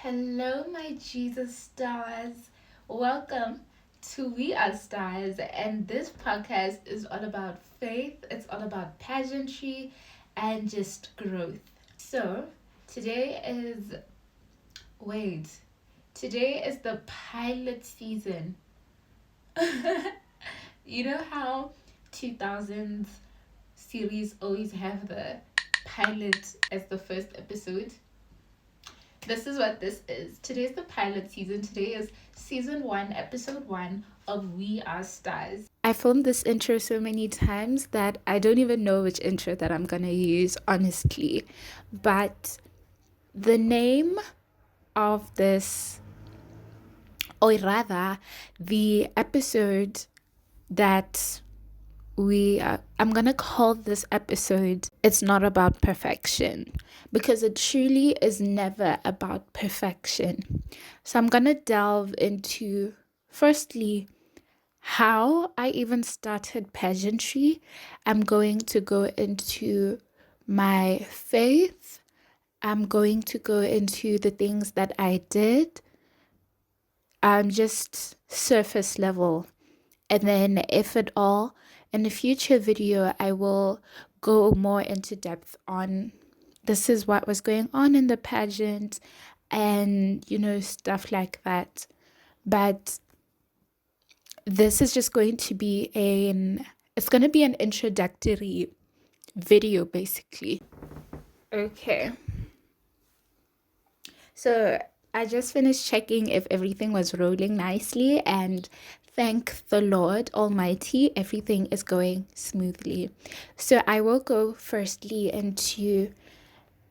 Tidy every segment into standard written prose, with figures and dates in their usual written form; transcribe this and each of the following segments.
Hello, my Jesus stars. Welcome to We Are Stars, and this podcast is all about faith, it's all about pageantry, and just growth. So, today is, wait, today is the pilot season. You know how 2000s series always have the pilot as the first episode? This is what this is. Today's the pilot season. Today is season 1, episode 1 of We Are Stars. I filmed this intro so many times that I don't even know which intro that I'm gonna use, honestly. But the name of this, or rather, the episode that I'm gonna call this episode "It's Not About Perfection," because it truly is never about perfection. So I'm gonna delve into, firstly, how I even started pageantry. I'm going to go into my faith. I'm going to go into the things that I did, just surface level. And then, if at all, in a future video, I will go more into depth on this is what was going on in the pageant and, stuff like that. But this is just going to be it's going to be an introductory video, basically. Okay. So I just finished checking if everything was rolling nicely, and thank the Lord Almighty, everything is going smoothly. So I will go firstly into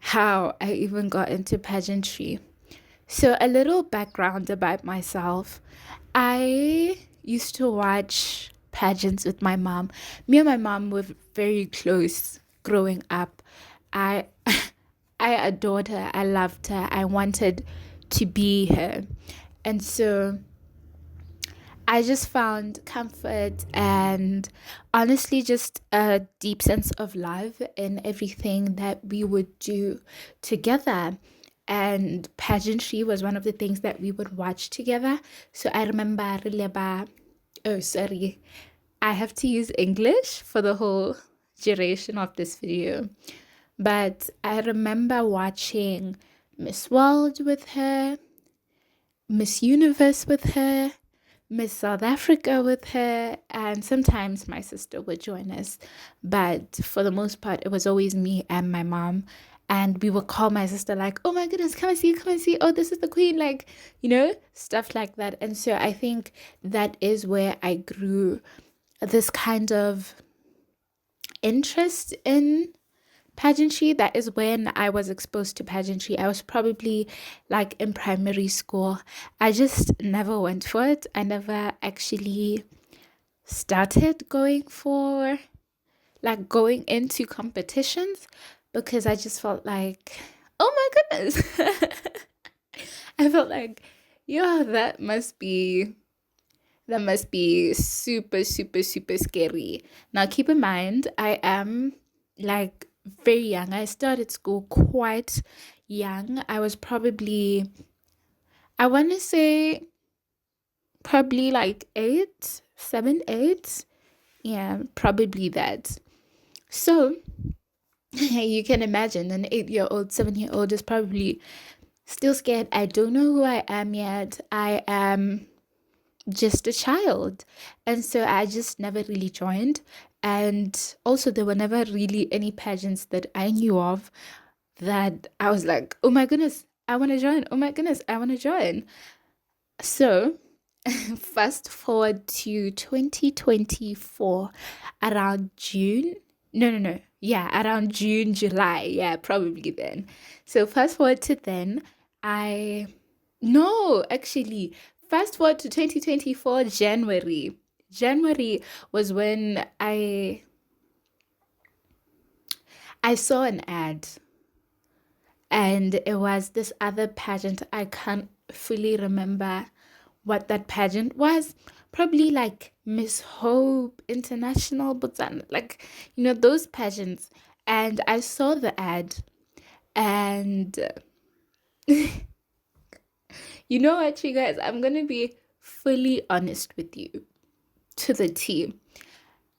how I even got into pageantry. So a little background about myself. I used to watch pageants with my mom. Me and my mom were very close growing up. I I adored her. I loved her. I wanted to be her. And so I just found comfort and honestly just a deep sense of love in everything that we would do together. And pageantry was one of the things that we would watch together. So I remember, oh, sorry, I have to use English for the whole duration of this video. But I remember watching Miss World with her, Miss Universe with her, Miss South Africa with her, and sometimes my sister would join us. But for the most part, it was always me and my mom. And we would call my sister like, oh my goodness, come and see, come and see. Oh, this is the queen, like, stuff like that. And so I think that is where I grew this kind of interest in pageantry. That is when I was exposed to pageantry. I was probably like in primary school. I just never went for it. I never actually started going into competitions because I just felt like, oh my goodness. I felt like, yeah, that must be super, super, super scary. Now keep in mind, I am like very young. I started school quite young. I was probably, I want to say, probably like 8, 7, 8. Yeah, probably that. So you can imagine an 8-year-old, 7-year-old is probably still scared. I don't know who I am yet. I am just a child. And so I just never really joined. And also, there were never really any pageants that I knew of that I was like, oh my goodness, I want to join. Oh my goodness, I want to join. So, fast forward to 2024, around June. No. Yeah, around June, July. Yeah, probably then. So, fast forward to then, no, actually, fast forward to 2024, January. January was when I saw an ad, and it was this other pageant. I can't fully remember what that pageant was. Probably like Miss Hope International, but like, those pageants. And I saw the ad, and You know what, you guys? I'm gonna be fully honest with you to the T.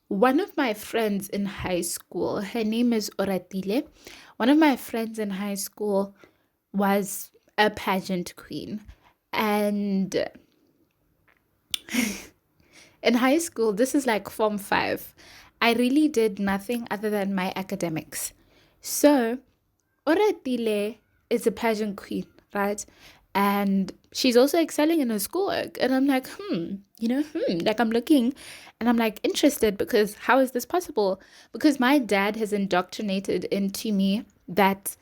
One of my friends in high school, her name is Oratile. One of my friends in high school was a pageant queen. And in high school, this is like Form 5, I really did nothing other than my academics. So, Oratile is a pageant queen, right? And she's also excelling in her schoolwork. And I'm like, like I'm looking and I'm like interested because how is this possible? Because my dad has indoctrinated into me that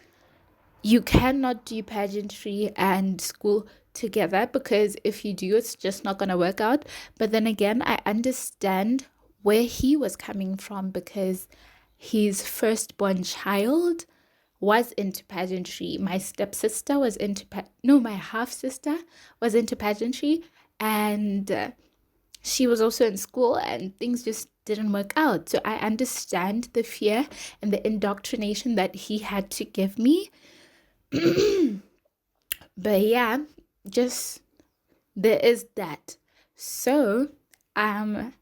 you cannot do pageantry and school together because if you do, it's just not going to work out. But then again, I understand where he was coming from because his firstborn child was into pageantry. My stepsister was into my half sister was into pageantry, and she was also in school, and things just didn't work out. So I understand the fear and the indoctrination that he had to give me. But yeah, just there is that. So I'm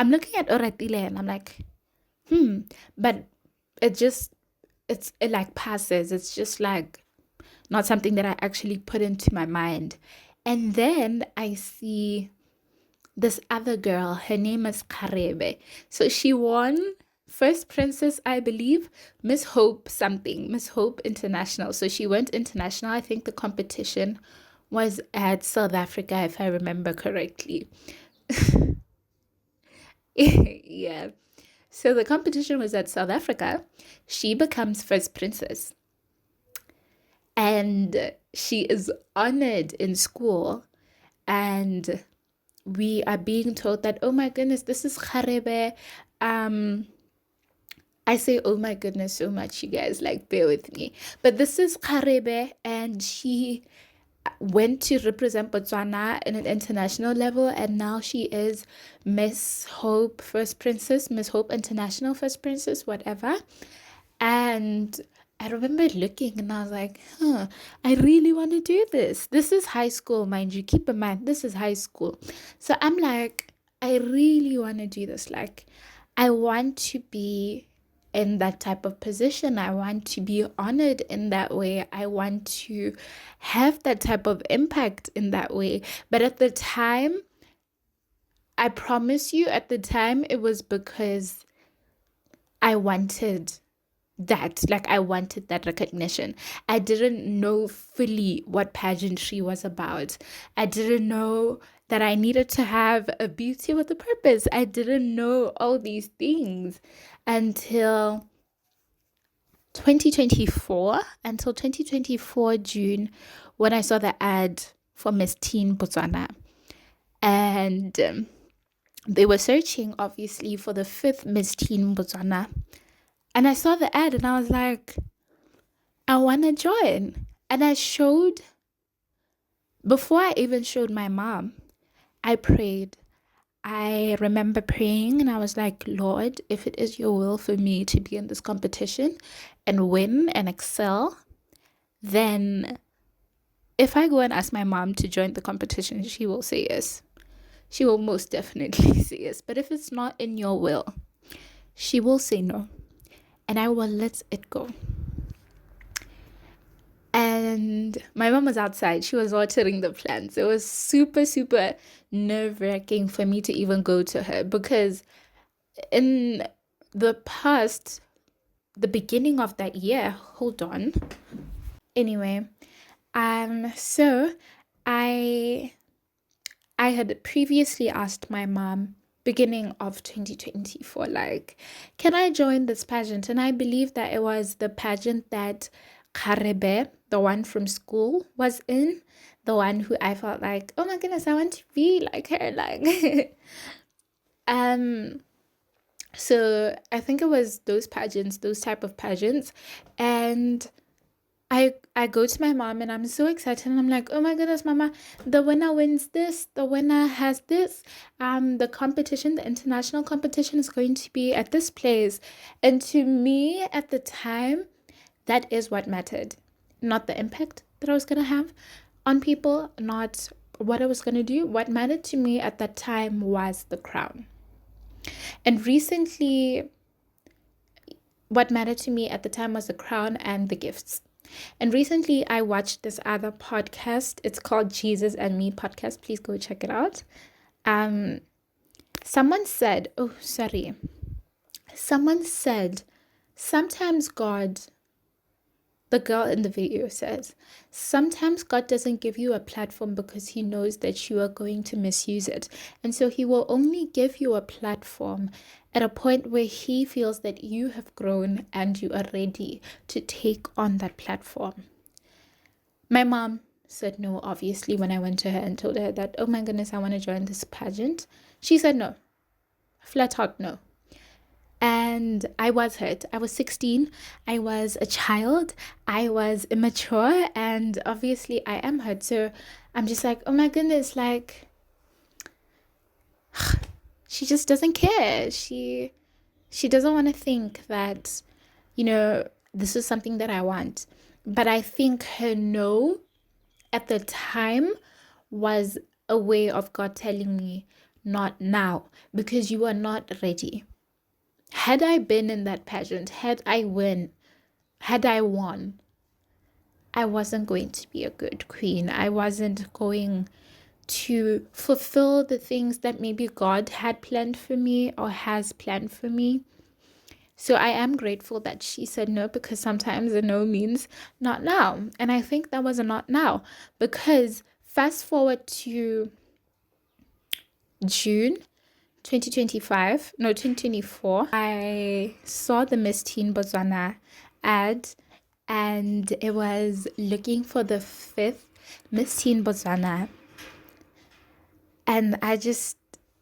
looking at Oratile and I'm like, but it like passes. It's just like not something that I actually put into my mind. And then I see this other girl, her name is Karebe. So she won First Princess, I believe, Miss Hope something, Miss Hope International. So she went international. I think the competition was at South Africa, if I remember correctly. Yeah. So the competition was at South Africa. She becomes First Princess. And she is honored in school. And we are being told that, oh my goodness, this is Karebe. I say, oh my goodness, so much, you guys, like, bear with me. But this is Karebe, and she went to represent Botswana in an international level, and now she is Miss Hope First Princess, Miss Hope International First Princess, whatever. And I remember looking and I was like, I really want to do this. This is high school, mind you. Keep in mind, this is high school. So I'm like, I really want to do this. Like, I want to be in that type of position. I want to be honored in that way. I want to have that type of impact in that way. But at the time, I promise you, at the time, it was because I wanted that. Like, I wanted that recognition. I didn't know fully what pageantry was about. I didn't know that I needed to have a beauty with a purpose. I didn't know all these things until 2024 June, when I saw the ad for Miss Teen Botswana. And they were searching, obviously, for the 5th Miss Teen Botswana. And I saw the ad and I was like, I want to join. And before I even showed my mom, I prayed. I remember praying and I was like, Lord, if it is your will for me to be in this competition and win and excel, then if I go and ask my mom to join the competition, she will say yes. She will most definitely say yes. But if it's not in your will, she will say no. And I will let it go. And my mom was outside. She was watering the plants. It was super, super nerve-wracking for me to even go to her because in the past, the beginning of that year, hold on. Anyway, so I had previously asked my mom beginning of 2024, like, can I join this pageant? And I believe that it was the pageant that Karebe, the one from school, was in, the one who I felt like, oh my goodness, I want to be like her, like. So I think it was those pageants, those type of pageants, and I go to my mom and I'm so excited and I'm like, oh my goodness, mama, the winner wins this, the winner has this, the competition, the international competition is going to be at this place. And to me at the time, that is what mattered, not the impact that I was gonna have, on people, not what I was going to do. What mattered to me at that time was the crown. And recently, what mattered to me at the time was the crown and the gifts. And recently, I watched this other podcast. It's called Jesus and Me podcast. Please go check it out. Someone said, sometimes God, the girl in the video says, sometimes God doesn't give you a platform because he knows that you are going to misuse it. And so he will only give you a platform at a point where he feels that you have grown and you are ready to take on that platform. My mom said no, obviously, when I went to her and told her that, oh my goodness, I want to join this pageant. She said no, flat out no. And I was hurt. I was 16. I was a child. I was immature. And obviously I am hurt. So I'm just like, oh my goodness, like, she just doesn't care. She doesn't want to think that, this is something that I want. But I think her no at the time was a way of God telling me, not now, because you are not ready. Had I been in that pageant, had I won, I wasn't going to be a good queen. I wasn't going to fulfill the things that maybe God had planned for me or has planned for me. So I am grateful that she said no, because sometimes a no means not now. And I think that was a not now, because fast forward to June 2024, I saw the Miss Teen Botswana ad, and it was looking for the 5th Miss Teen Botswana. And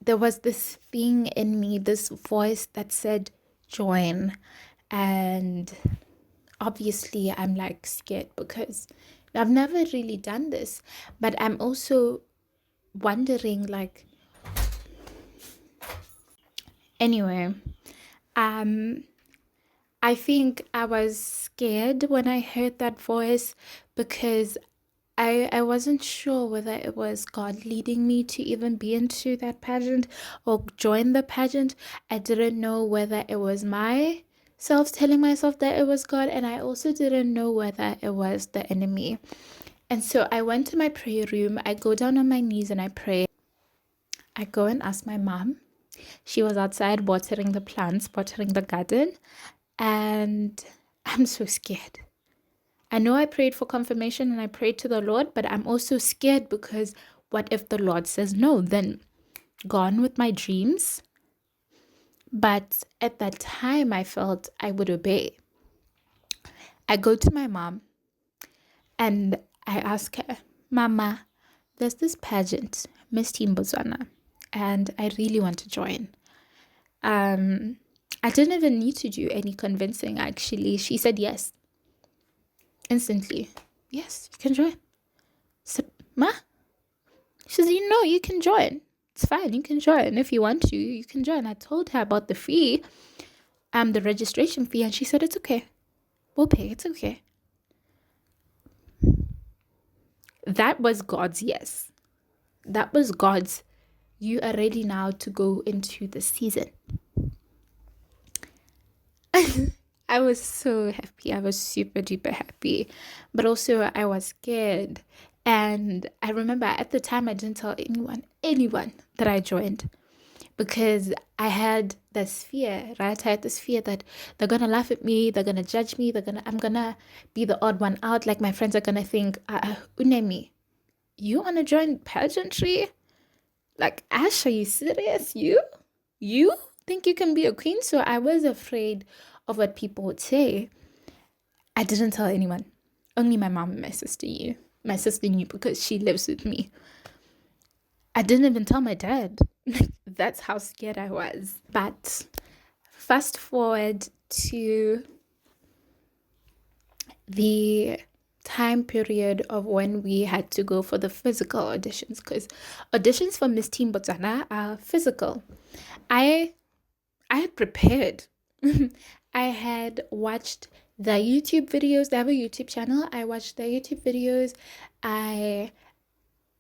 there was this thing in me, this voice that said, join. And obviously I'm like scared because I've never really done this, but I'm also wondering, like, anyway, I think I was scared when I heard that voice, because I wasn't sure whether it was God leading me to even be into that pageant or join the pageant. I didn't know whether it was myself telling myself that it was God, and I also didn't know whether it was the enemy. And so I went to my prayer room. I go down on my knees and I pray. I go and ask my mom. She was outside watering the plants, watering the garden, and I'm so scared. I know I prayed for confirmation and I prayed to the Lord, but I'm also scared because what if the Lord says no? Then gone with my dreams. But at that time, I felt I would obey. I go to my mom and I ask her, Mama, there's this pageant, Miss Teen Botswana, and I really want to join. I didn't even need to do any convincing, actually. She said yes. Instantly. Yes, you can join. So, Ma? She says, you can join. It's fine, you can join. If you want to, you can join. I told her about the fee, the registration fee, and she said, it's okay. We'll pay, it's okay. That was God's yes. That was God's, you are ready now to go into the season. I was so happy. I was super duper happy. But also I was scared. And I remember at the time I didn't tell anyone that I joined, because I had this fear, right? I had this fear that they're gonna laugh at me, they're gonna judge me, I'm gonna be the odd one out. Like, my friends are gonna think, Unami, you wanna join pageantry? Like, Ash, are you serious? You think you can be a queen? So I was afraid of what people would say. I didn't tell anyone. Only my mom and my sister knew. My sister knew because she lives with me. I didn't even tell my dad. That's how scared I was. But fast forward to the time period of when we had to go for the physical auditions, because auditions for Miss Teen Botswana are physical. I had prepared. I had watched the YouTube videos. They have a YouTube channel. I watched their YouTube videos. I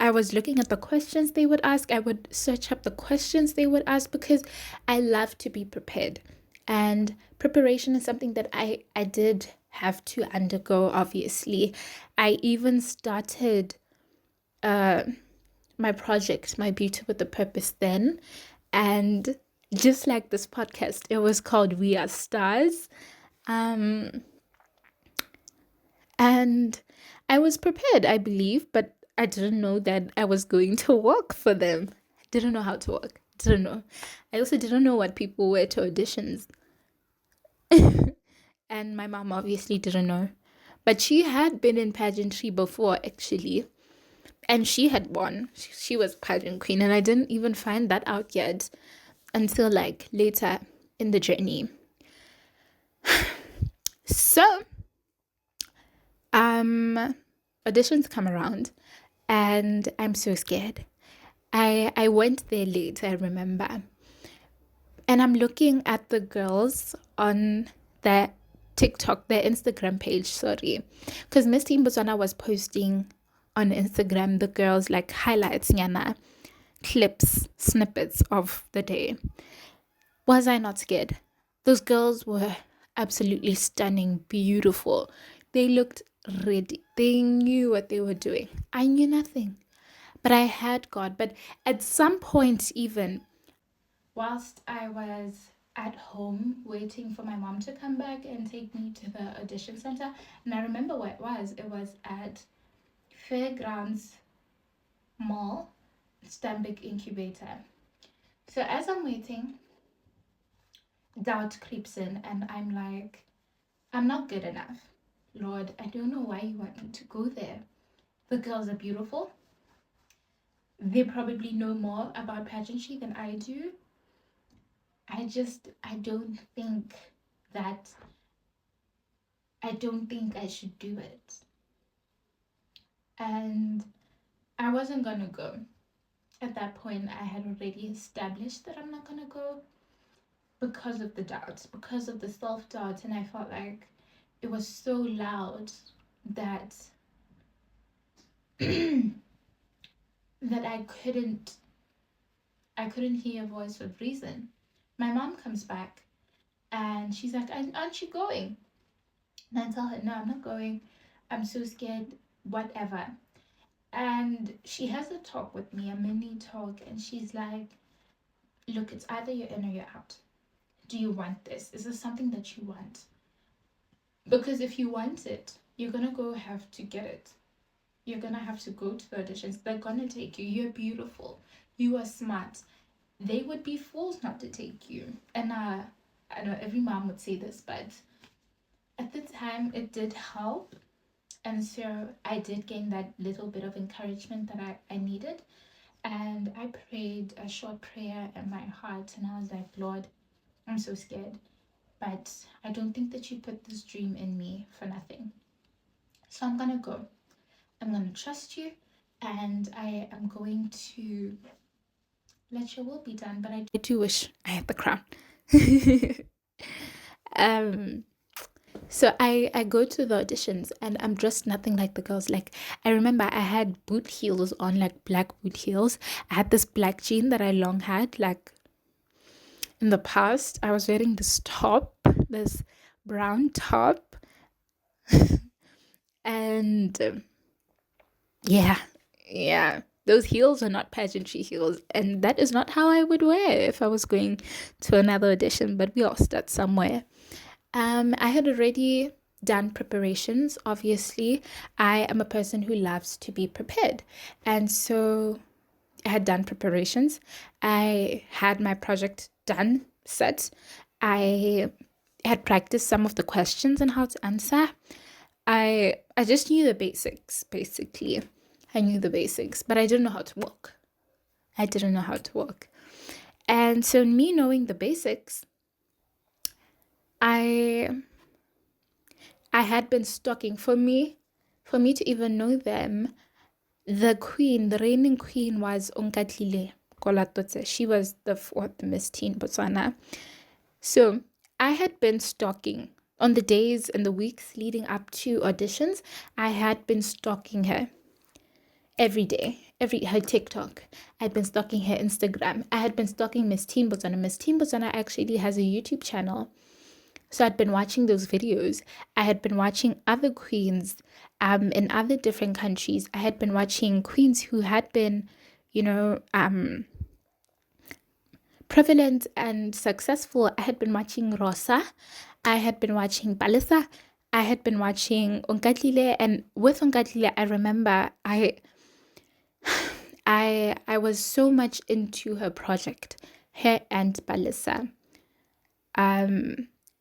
I was looking at the questions they would ask. I would search up the questions they would ask because I love to be prepared. And preparation is something that I did have to undergo, obviously. I even started uh, my project, My Beauty with a Purpose, then. And just like this podcast, it was called We Are Stars. Um, and I was prepared, I believe, but I didn't know that I was going to work for them. I didn't know how to work. Didn't know. I also didn't know what people wear to auditions. And my mom obviously didn't know. But she had been in pageantry before, actually. And she had won. She was pageant queen. And I didn't even find that out yet until like later in the journey. So, auditions come around and I'm so scared. I went there late, I remember. And I'm looking at the girls on their TikTok, their Instagram page, sorry. Because Miss Team Botswana was posting on Instagram the girls like highlights, nyana, clips, snippets of the day. Was I not scared? Those girls were absolutely stunning, beautiful. They looked ready. They knew what they were doing. I knew nothing. But I had God. But at some point, even whilst I was at home waiting for my mom to come back and take me to the audition center, and I remember where it was at Fairgrounds Mall, Stambik Incubator. So as I'm waiting, doubt creeps in, and I'm like, I'm not good enough. Lord, I don't know why you want me to go there. The girls are beautiful. They probably know more about pageantry than I do. I that don't think I should do it. And I wasn't gonna go. At that point, I had already established that I'm not gonna go because of the doubts, because of the self-doubt, and I felt like it was so loud that that I couldn't hear a voice of reason. My mom comes back and she's like, aren't you going? And I tell her, no, I'm not going. I'm so scared, whatever. And she has a talk with me, a mini talk, and she's like, look, it's either you're in or you're out. Do you want this? Is this something that you want? Because if you want it, you're going to go have to get it. You're going to have to go to the auditions. They're going to take you. You're beautiful. You are smart. They would be fools not to take you. And I know every mom would say this, but at the time it did help. And so I did gain that little bit of encouragement that I needed. And I prayed a short prayer in my heart. And I was like, Lord, I'm so scared. But I don't think that you put this dream in me for nothing. So I'm going to go. I'm going to trust you. And I am going to let your will be done. But I do wish I had the crown. So I go to the auditions and I'm dressed nothing like the girls. Like, I remember I had boot heels on, like black boot heels. I had this black jean that I long had. Like, in the past, I was wearing this top, this brown top. And yeah, those heels are not pageantry heels. And that is not how I would wear if I was going to another audition. But we all start somewhere. I had already done preparations. Obviously, I am a person who loves to be prepared. And so I had done preparations. I had my project done, set. I had practiced some of the questions and how to answer. I just knew the basics, basically. I knew the basics, but I didn't know how to walk. I didn't know how to walk. And so me knowing the basics, I had been stalking for me to even know them. The reigning queen was Onkatlile Kolatotse. She was the fourth Miss Teen Botswana. So I had been stalking On the days and the weeks leading up to auditions, I had been stalking her every day, her TikTok. I'd been stalking her Instagram. I had been stalking Miss Teen Botswana. Miss Teen Botswana actually has a YouTube channel. So I'd been watching those videos. I had been watching other queens in other different countries. I had been watching queens who had been, prevalent and successful. I had been watching Rosa. I had been watching Palisa. I had been watching Unkatlile, and with Unkatlile, I remember I was so much into her project, her and Palisa.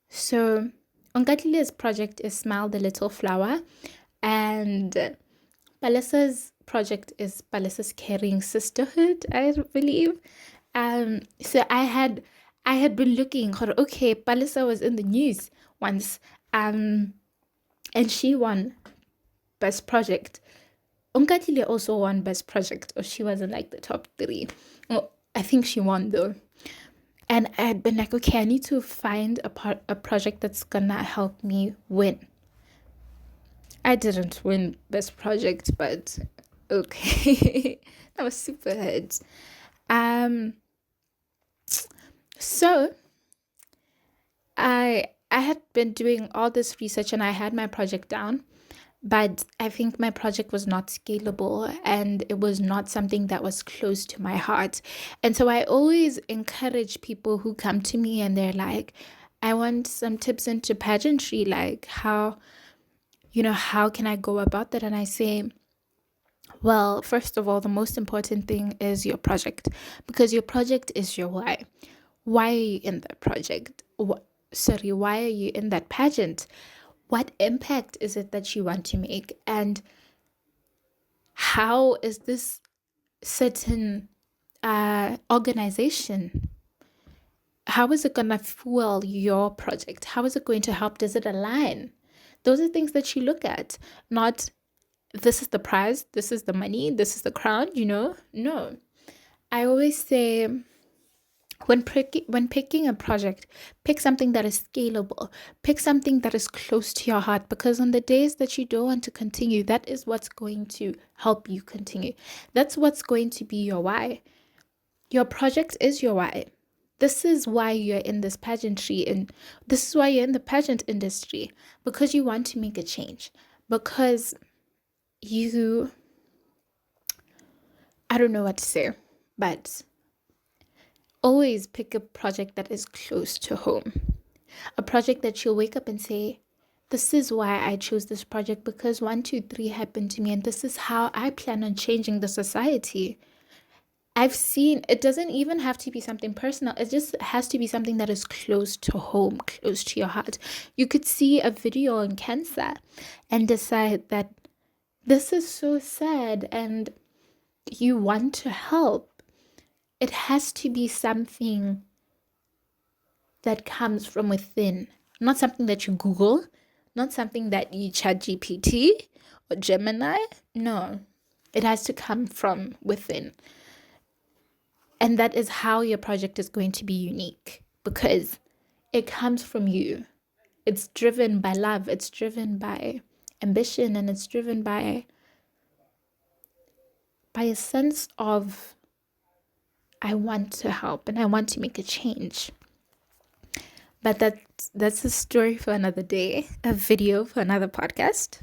So Unkatlile's project is Smile the Little Flower, and Palisa's project is Palisa's Caring Sisterhood, I believe. So I had been looking for, okay, Palisa was in the news once, and she won Best Project. Unkatlile also won Best Project, or she was in like the top 3. Well, I think she won though. And I had been like, okay, I need to find a project that's gonna help me win. I didn't win Best Project, but okay. That was super hard. So I had been doing all this research and I had my project down, but I think my project was not scalable and it was not something that was close to my heart. And so I always encourage people who come to me and they're like, I want some tips into pageantry, like how can I go about that? And I say, well, first of all, the most important thing is your project, because your project is your why. Why are you in that project? Why are you in that pageant? What impact is it that you want to make? And how is this certain organization, how is it going to fuel your project? How is it going to help? Does it align? Those are things that you look at, not this is the prize, this is the money, this is the crown, No. I always say, when picking a project, pick something that is scalable. Pick something that is close to your heart, because on the days that you don't want to continue, that is what's going to help you continue. That's what's going to be your why. Your project is your why. This is why you're in this pageantry, and this is why you're in the pageant industry, because you want to make a change, because I don't know what to say, but always pick a project that is close to home. A project that you'll wake up and say, this is why I chose this project, because 1, 2, 3 happened to me, and this is how I plan on changing the society. I've seen, it doesn't even have to be something personal. It just has to be something that is close to home, close to your heart. You could see a video on cancer and decide that this is so sad and you want to help. It has to be something that comes from within, not something that you Google, not something that you chat GPT or Gemini. No, it has to come from within. And that is how your project is going to be unique, because it comes from you. It's driven by love. It's driven by ambition, and it's driven by a sense of, I want to help and I want to make a change. But that's a story for another day, a video for another podcast.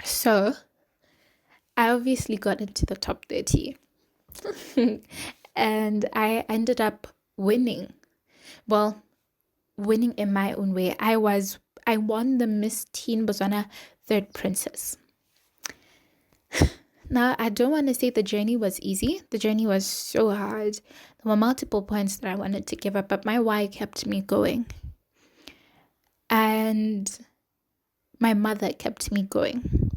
So I obviously got into the top 30 and I ended up winning. Well, winning in my own way. I won the Miss Teen Botswana Third Princess. Now, I don't want to say the journey was easy. The journey was so hard. There were multiple points that I wanted to give up, but my why kept me going. And my mother kept me going.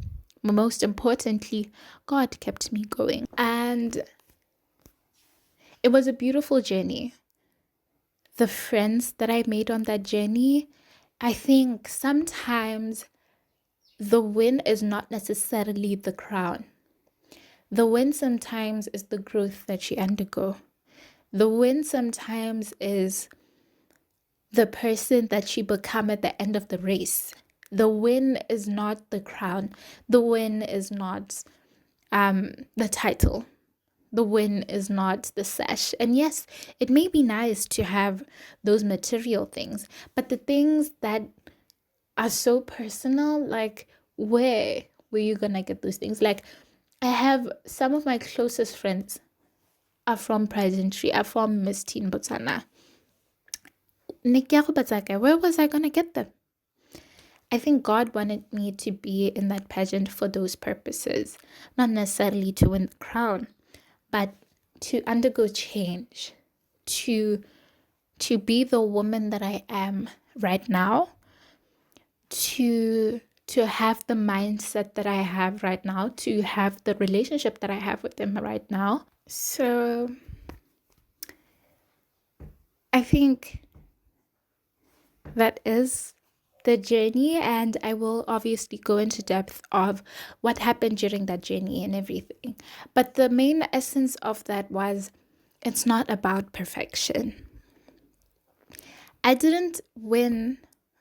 But most importantly, God kept me going. And it was a beautiful journey. The friends that I made on that journey, I think sometimes the win is not necessarily the crown. The win sometimes is the growth that you undergo. The win sometimes is the person that you become at the end of the race. The win is not the crown. The win is not the title. The win is not the sash. And yes, it may be nice to have those material things, but the things that are so personal, like where were you gonna get those things? Like, I have some of my closest friends are from pageantry, are from Miss Teen Botswana. Where was I gonna get them? I think God wanted me to be in that pageant for those purposes, not necessarily to win the crown, but to undergo change, to be the woman that I am right now, to have the mindset that I have right now, to have the relationship that I have with him right now. So I think that is the journey, and I will obviously go into depth of what happened during that journey and everything. But the main essence of that was, it's not about perfection. I didn't win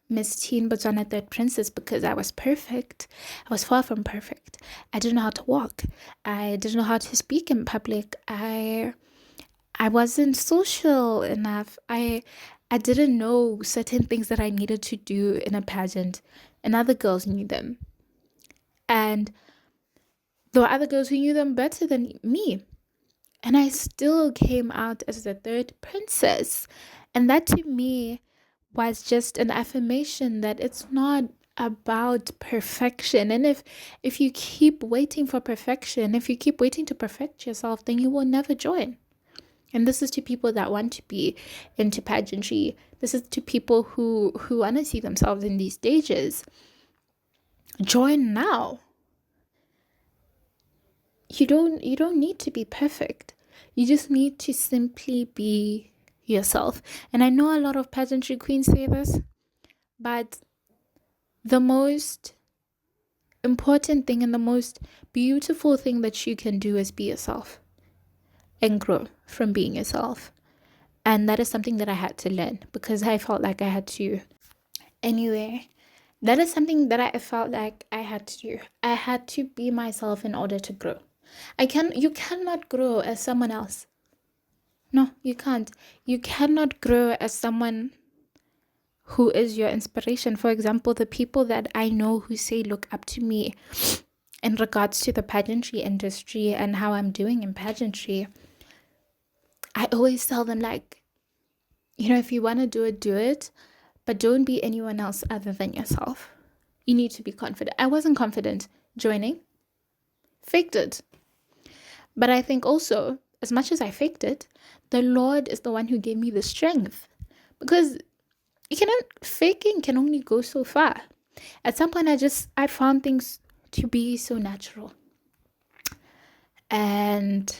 Miss Teen Botswana Third Princess because I was perfect. I was far from perfect. I didn't know how to walk. I didn't know how to speak in public. I wasn't social enough. I didn't know certain things that I needed to do in a pageant, and other girls knew them. And there were other girls who knew them better than me. And I still came out as the third princess. And that to me was just an affirmation that it's not about perfection. And if you keep waiting for perfection, if you keep waiting to perfect yourself, then you will never join. And this is to people that want to be into pageantry. This is to people who want to see themselves in these stages. Join now. You don't need to be perfect. You just need to simply be yourself. And I know a lot of pageantry queens say this, but the most important thing and the most beautiful thing that you can do is be yourself and grow from being yourself. And that is something that I had to learn because I felt like I had to. Anyway, that is something that I felt like I had to do. I had to be myself in order to grow. You cannot grow as someone else. No, you can't. You cannot grow as someone who is your inspiration. For example, the people that I know who say look up to me in regards to the pageantry industry and how I'm doing in pageantry, I always tell them, like, if you want to do it, but don't be anyone else other than yourself. You need to be confident. I wasn't confident joining. Faked it. But I think also, as much as I faked it, the Lord is the one who gave me the strength. Because faking can only go so far. At some point, I found things to be so natural. And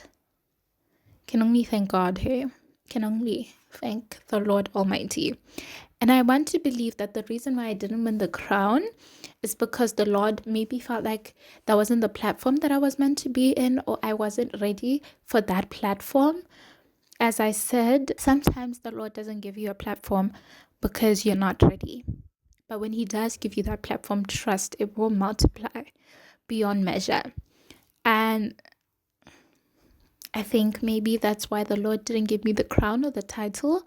can only thank God here. Can only thank the Lord Almighty. And I want to believe that the reason why I didn't win the crown is because the Lord maybe felt like that wasn't the platform that I was meant to be in, or I wasn't ready for that platform. As I said, sometimes the Lord doesn't give you a platform because you're not ready. But when He does give you that platform, trust it will multiply beyond measure. And I think maybe that's why the Lord didn't give me the crown or the title,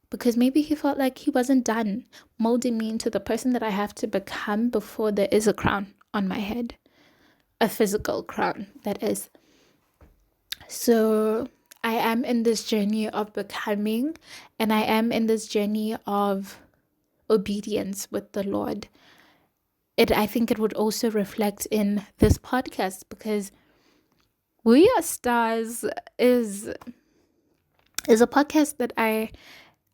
because maybe He felt like He wasn't done molding me into the person that I have to become before there is a crown on my head. A physical crown, that is. So I am in this journey of becoming, and I am in this journey of obedience with the Lord. I think it would also reflect in this podcast, because We Are Stars is a podcast that I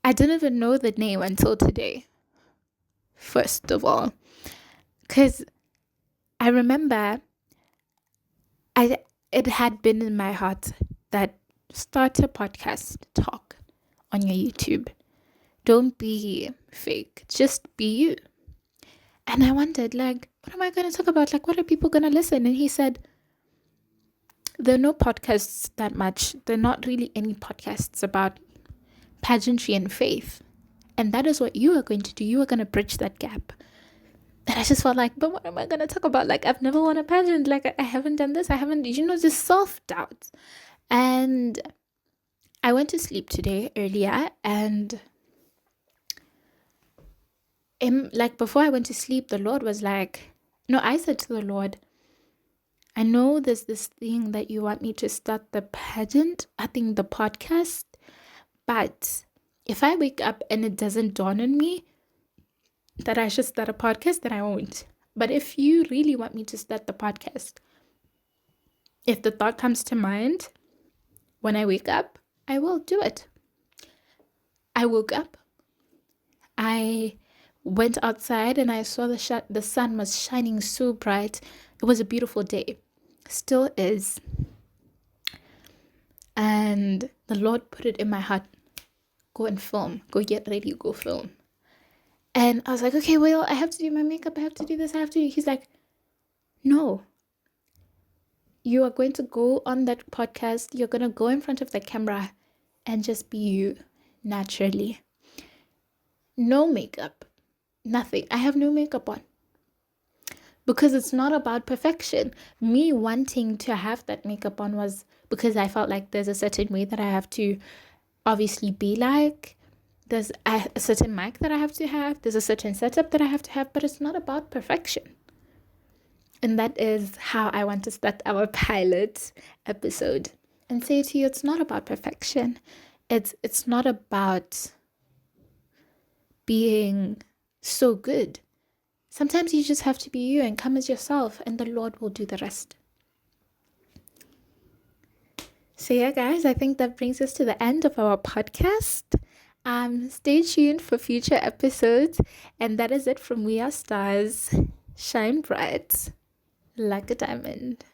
didn't even know the name until today, first of all. Because I remember it had been in my heart that start a podcast talk on your YouTube. Don't be fake. Just be you. And I wondered, like, what am I going to talk about? Like, what are people going to listen? And he said, there are no podcasts that much. There are not really any podcasts about pageantry and faith. And that is what you are going to do. You are going to bridge that gap. And I just felt like, but what am I going to talk about? Like, I've never won a pageant. Like, I haven't done this. I haven't, just self-doubt. And I went to sleep today earlier, and like before I went to sleep, the Lord was like, no, I said to the Lord, I know there's this thing that you want me to start the pageant, I think the podcast, but if I wake up and it doesn't dawn on me that I should start a podcast, then I won't. But if you really want me to start the podcast, if the thought comes to mind when I wake up, I will do it. I woke up. I went outside and I saw the sun was shining so bright. It was a beautiful day. Still is. And the Lord put it in my heart. Go and film. Go get ready. Go film. And I was like, okay, well, I have to do my makeup. I have to do this. I have to do. He's like, no. You are going to go on that podcast. You're going to go in front of the camera and just be you naturally. No makeup. Nothing. I have no makeup on. Because it's not about perfection. Me wanting to have that makeup on was because I felt like there's a certain way that I have to obviously be like. There's a certain mic that I have to have. There's a certain setup that I have to have. But it's not about perfection. And that is how I want to start our pilot episode. And say to you, it's not about perfection. It's not about being so good. Sometimes you just have to be you and come as yourself, and the Lord will do the rest. So yeah, guys, I think that brings us to the end of our podcast. Stay tuned for future episodes, and that is it from We Are Stars. Shine bright like a diamond.